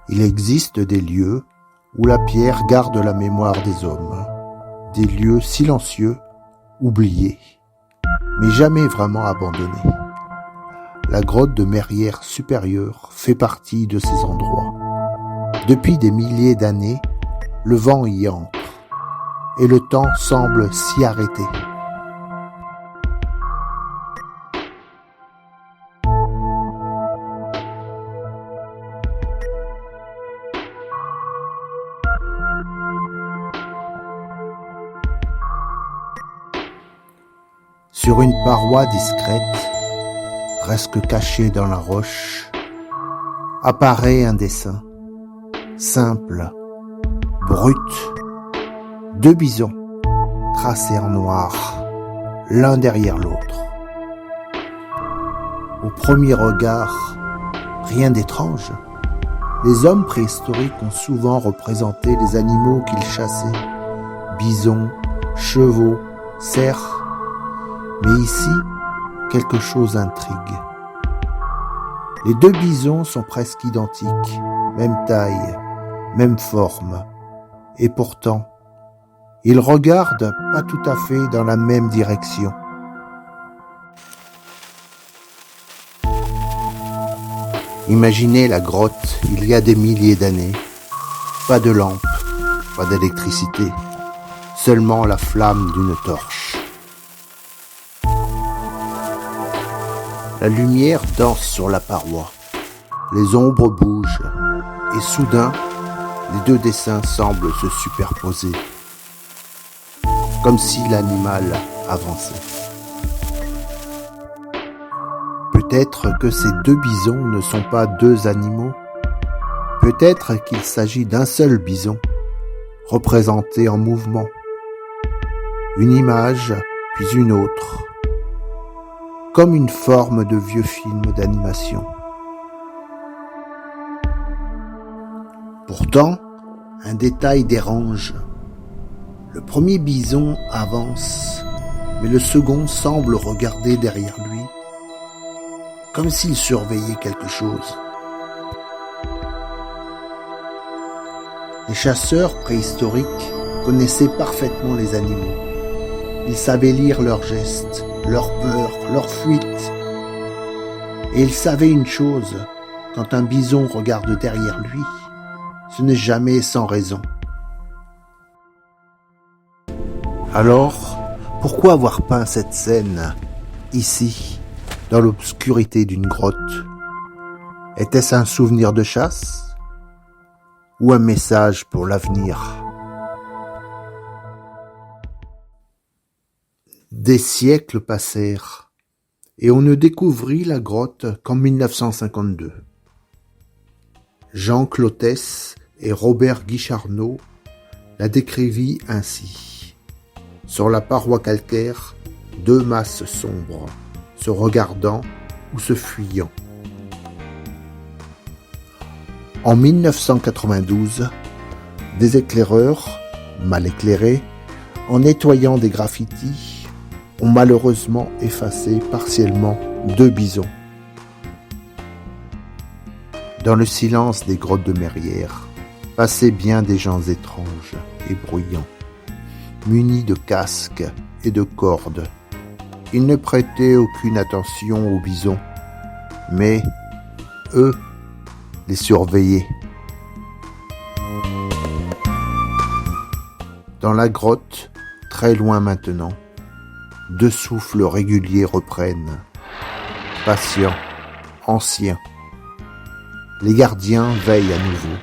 Il existe des lieux où la pierre garde la mémoire des hommes, des lieux silencieux, oubliés, mais jamais vraiment abandonnés. La grotte de Merrière supérieure fait partie de ces endroits. Depuis des milliers d'années, le vent y entre, et le temps semble s'y arrêter. Sur une paroi discrète, presque cachée dans la roche, apparaît un dessin, simple, brut, 2 bisons, tracés en noir, l'un derrière l'autre. Au premier regard, rien d'étrange. Les hommes préhistoriques ont souvent représenté les animaux qu'ils chassaient, bisons, chevaux, cerfs. Mais ici, quelque chose intrigue. Les 2 bisons sont presque identiques, même taille, même forme. Et pourtant, ils regardent pas tout à fait dans la même direction. Imaginez la grotte il y a des milliers d'années. Pas de lampe, pas d'électricité, seulement la flamme d'une torche. La lumière danse sur la paroi, les ombres bougent, et soudain, les 2 dessins semblent se superposer, comme si l'animal avançait. Peut-être que ces 2 bisons ne sont pas 2 animaux, peut-être qu'il s'agit d'un seul bison, représenté en mouvement. Une image, puis une autre, comme une forme de vieux film d'animation. Pourtant, un détail dérange. Le premier bison avance, mais le second semble regarder derrière lui, comme s'il surveillait quelque chose. Les chasseurs préhistoriques connaissaient parfaitement les animaux. Ils savaient lire leurs gestes, leurs peurs, leurs fuites. Et ils savaient une chose, quand un bison regarde derrière lui, ce n'est jamais sans raison. Alors, pourquoi avoir peint cette scène, ici, dans l'obscurité d'une grotte? Était-ce un souvenir de chasse ou un message pour l'avenir? Des siècles passèrent et on ne découvrit la grotte qu'en 1952. Jean Clotes et Robert Guicharneau la décrivit ainsi. Sur la paroi calcaire, 2 masses sombres, se regardant ou se fuyant. En 1992, des éclaireurs, mal éclairés, en nettoyant des graffitis, ont malheureusement effacé partiellement 2 bisons. Dans le silence des grottes de Merrière, passaient bien des gens étranges et bruyants, munis de casques et de cordes. Ils ne prêtaient aucune attention aux bisons, mais eux les surveillaient. Dans la grotte, très loin maintenant, 2 souffles réguliers reprennent, patients, anciens. Les gardiens veillent à nouveau.